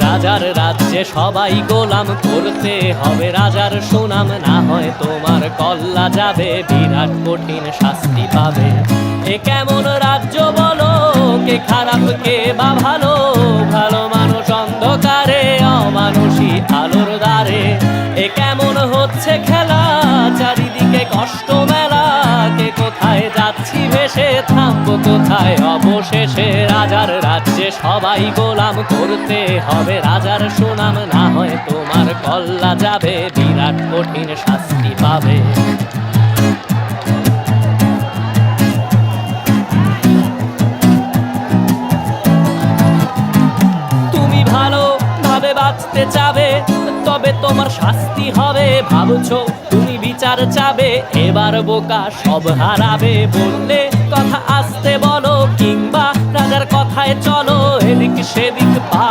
রাজার রাজ্যে সবাই গোলাম, করতে হবে রাজার সুনাম, না হয় তোমার কল্লা যাবে, বিরাট কঠিন শাস্তি পাবে। এ কেমন রাজ্য বলো, কে খারাপ কে বা ভালো, ভালো মানুষ অন্ধকারে, অমানুষী আলোর দ্বারে। এ কেমন হচ্ছে খেলা, চারিদিকে কষ্ট মেলা, কে কোথায় যাচ্ছি ভেসে, থামবো কোথায় অবশেষে। রাজার রাজ্যে সবাই গোলাম, করতে হবে রাজার সুনাম, না হয় তোমার কল্লা যাবে, বিরাট কঠিন শাস্তি পাবে। তুমি ভালো ভাবে বাঁচতে চাবে, তবে তোমার শাস্তি হবে। ভাবছো তুমি বিচার চাবে, এবার বোকা সব হারাবে। বললে কথা আসতে বলো, কিংবা রাজার কথায় চলো, এদিক সেদিক পা